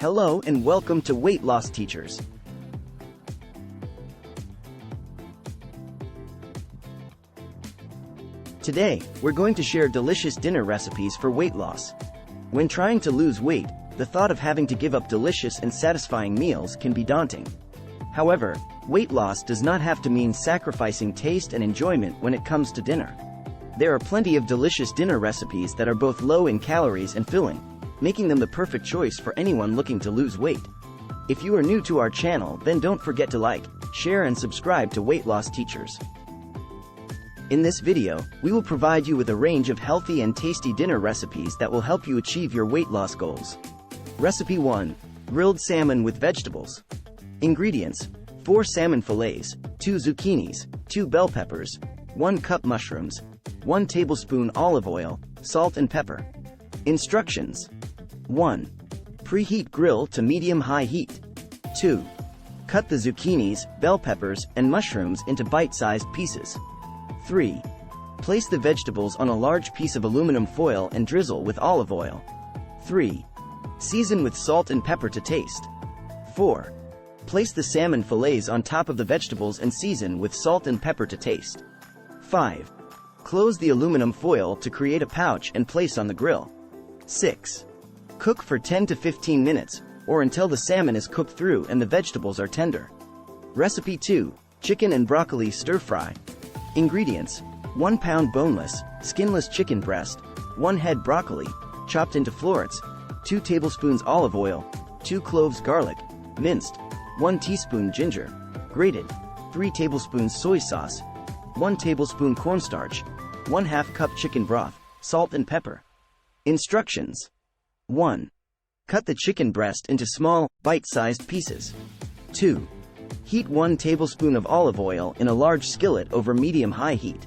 Hello and welcome to Weight Loss Teachers. Today, we're going to share delicious dinner recipes for weight loss. When trying to lose weight, the thought of having to give up delicious and satisfying meals can be daunting. However, weight loss does not have to mean sacrificing taste and enjoyment when it comes to dinner. There are plenty of delicious dinner recipes that are both low in calories and filling, making them the perfect choice for anyone looking to lose weight. If you are new to our channel, then don't forget to like, share and subscribe to Weight Loss Teachers. In this video, we will provide you with a range of healthy and tasty dinner recipes that will help you achieve your weight loss goals. Recipe 1. Grilled salmon with vegetables. Ingredients: 4 salmon fillets, 2 zucchinis, 2 bell peppers, 1 cup mushrooms, 1 tablespoon olive oil, salt and pepper. Instructions: 1. Preheat grill to medium-high heat. 2. Cut the zucchinis, bell peppers, and mushrooms into bite-sized pieces. 3. Place the vegetables on a large piece of aluminum foil and drizzle with olive oil. 3. Season with salt and pepper to taste. 4. Place the salmon fillets on top of the vegetables and season with salt and pepper to taste. 5. Close the aluminum foil to create a pouch and place on the grill. 6. Cook for 10 to 15 minutes, or until the salmon is cooked through and the vegetables are tender. Recipe 2. Chicken and broccoli stir-fry. Ingredients: 1 pound boneless, skinless chicken breast, 1 head broccoli, chopped into florets, 2 tablespoons olive oil, 2 cloves garlic, minced, 1 teaspoon ginger, grated, 3 tablespoons soy sauce, 1 tablespoon cornstarch, 1/2 cup chicken broth, salt and pepper. Instructions: 1. Cut the chicken breast into small, bite-sized pieces. 2. Heat 1 tablespoon of olive oil in a large skillet over medium-high heat.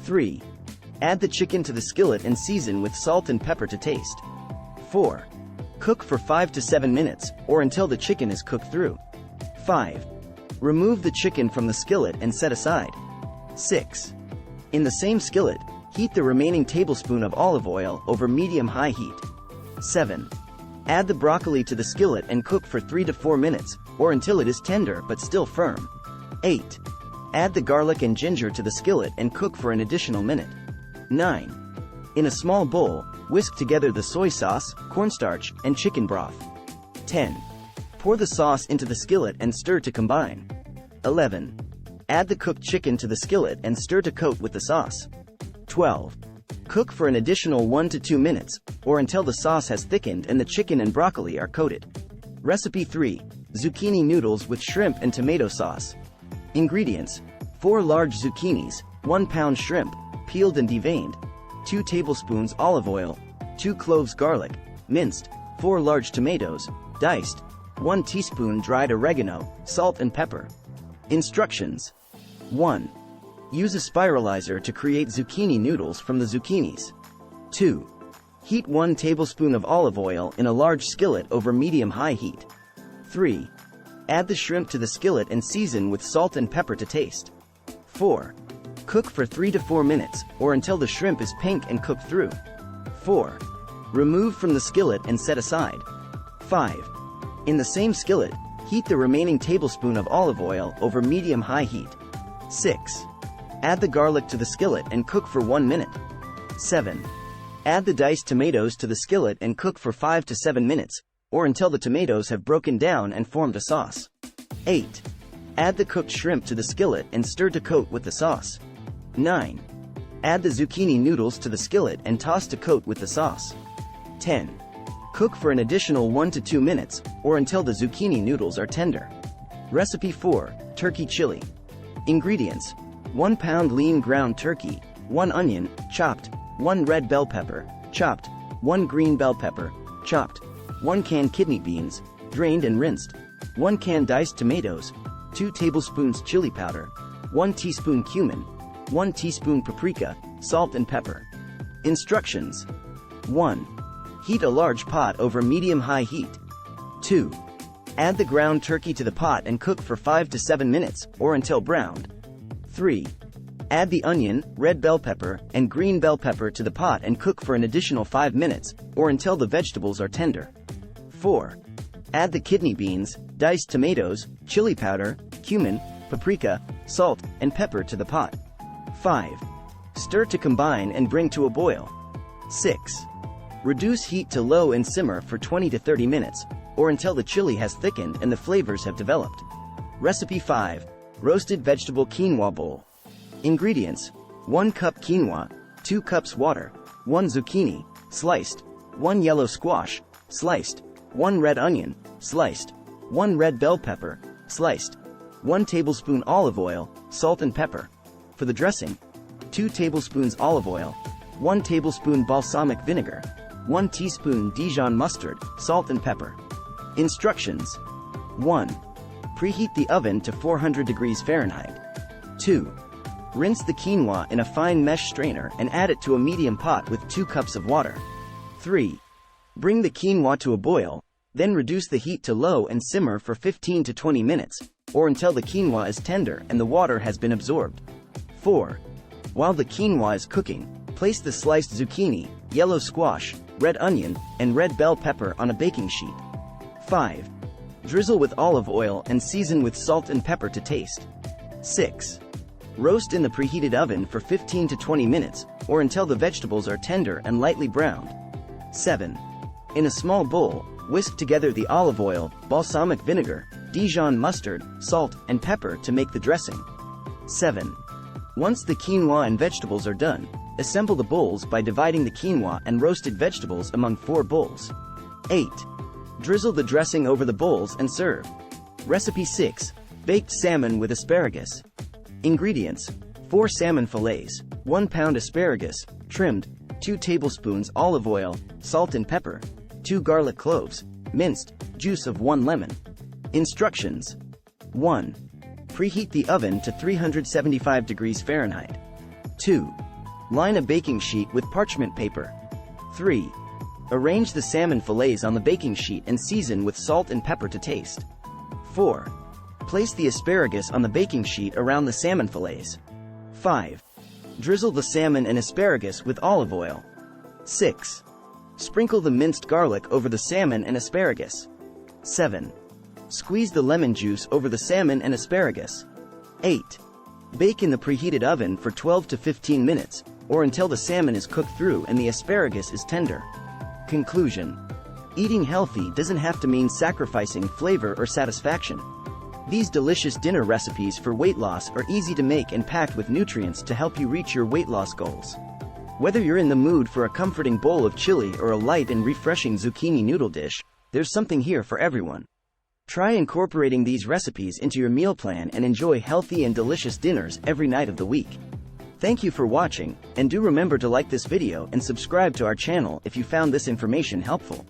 3. Add the chicken to the skillet and season with salt and pepper to taste. 4. Cook for 5 to 7 minutes, or until the chicken is cooked through. 5. Remove the chicken from the skillet and set aside. 6. In the same skillet, heat the remaining tablespoon of olive oil over medium-high heat. 7. Add the broccoli to the skillet and cook for 3 to 4 minutes, or until it is tender but still firm. 8. Add the garlic and ginger to the skillet and cook for an additional minute. 9. In a small bowl, whisk together the soy sauce, cornstarch, and chicken broth. 10. Pour the sauce into the skillet and stir to combine. 11. Add the cooked chicken to the skillet and stir to coat with the sauce. 12. Cook for an additional 1 to 2 minutes, or until the sauce has thickened and the chicken and broccoli are coated. Recipe 3. Zucchini noodles with shrimp and tomato sauce. Ingredients: 4 large zucchinis, 1 pound shrimp, peeled and deveined, 2 tablespoons olive oil, 2 cloves garlic, minced, 4 large tomatoes, diced, 1 teaspoon dried oregano, salt and pepper. Instructions: 1. Use a spiralizer to create zucchini noodles from the zucchinis. 2. Heat 1 tablespoon of olive oil in a large skillet over medium-high heat. 3. Add the shrimp to the skillet and season with salt and pepper to taste. 4. Cook for 3 to 4 minutes, or until the shrimp is pink and cooked through. 4. Remove from the skillet and set aside. 5. In the same skillet, heat the remaining tablespoon of olive oil over medium-high heat. 6. Add the garlic to the skillet and cook for 1 minute. 7. Add the diced tomatoes to the skillet and cook for 5 to 7 minutes, or until the tomatoes have broken down and formed a sauce. 8. Add the cooked shrimp to the skillet and stir to coat with the sauce. 9. Add the zucchini noodles to the skillet and toss to coat with the sauce. 10. Cook for an additional 1 to 2 minutes, or until the zucchini noodles are tender. Recipe 4. Turkey chili. Ingredients: 1 pound lean ground turkey, 1 onion, chopped, 1 red bell pepper, chopped, 1 green bell pepper, chopped, 1 can kidney beans, drained and rinsed, 1 can diced tomatoes, 2 tablespoons chili powder, 1 teaspoon cumin, 1 teaspoon paprika, salt and pepper. Instructions: 1. Heat a large pot over medium-high heat. 2. Add the ground turkey to the pot and cook for 5 to 7 minutes, or until browned. 3. Add the onion, red bell pepper, and green bell pepper to the pot and cook for an additional 5 minutes, or until the vegetables are tender. 4. Add the kidney beans, diced tomatoes, chili powder, cumin, paprika, salt, and pepper to the pot. 5. Stir to combine and bring to a boil. 6. Reduce heat to low and simmer for 20 to 30 minutes, or until the chili has thickened and the flavors have developed. Recipe 5. Roasted vegetable quinoa bowl. Ingredients: 1 cup quinoa, 2 cups water, 1 zucchini, sliced, 1 yellow squash, sliced, 1 red onion, sliced, 1 red bell pepper, sliced, 1 tablespoon olive oil, salt and pepper. For the dressing: 2 tablespoons olive oil, 1 tablespoon balsamic vinegar, 1 teaspoon Dijon mustard, salt and pepper. Instructions: 1. Preheat the oven to 400 degrees Fahrenheit. 2. Rinse the quinoa in a fine mesh strainer and add it to a medium pot with 2 cups of water. 3. Bring the quinoa to a boil, then reduce the heat to low and simmer for 15 to 20 minutes, or until the quinoa is tender and the water has been absorbed. 4. While the quinoa is cooking, place the sliced zucchini, yellow squash, red onion, and red bell pepper on a baking sheet. 5. Drizzle with olive oil and season with salt and pepper to taste. 6. Roast in the preheated oven for 15 to 20 minutes, or until the vegetables are tender and lightly browned. 7. In a small bowl, whisk together the olive oil, balsamic vinegar, Dijon mustard, salt, and pepper to make the dressing. 7. Once the quinoa and vegetables are done, assemble the bowls by dividing the quinoa and roasted vegetables among 4 bowls. 8. Drizzle the dressing over the bowls and serve. Recipe 6. Baked salmon with asparagus. Ingredients: 4 salmon fillets, 1 pound asparagus, trimmed, 2 tablespoons olive oil, salt and pepper, 2 garlic cloves, minced, juice of 1 lemon. Instructions: 1. Preheat the oven to 375 degrees Fahrenheit. 2. Line a baking sheet with parchment paper. 3. Arrange the salmon fillets on the baking sheet and season with salt and pepper to taste. 4. Place the asparagus on the baking sheet around the salmon fillets. 5. Drizzle the salmon and asparagus with olive oil. 6. Sprinkle the minced garlic over the salmon and asparagus. 7. Squeeze the lemon juice over the salmon and asparagus. 8. Bake in the preheated oven for 12 to 15 minutes, or until the salmon is cooked through and the asparagus is tender. Conclusion: eating healthy doesn't have to mean sacrificing flavor or satisfaction. These delicious dinner recipes for weight loss are easy to make and packed with nutrients to help you reach your weight loss goals. Whether you're in the mood for a comforting bowl of chili or a light and refreshing zucchini noodle dish, there's something here for everyone. Try incorporating these recipes into your meal plan and enjoy healthy and delicious dinners every night of the week. Thank you for watching, and do remember to like this video and subscribe to our channel if you found this information helpful.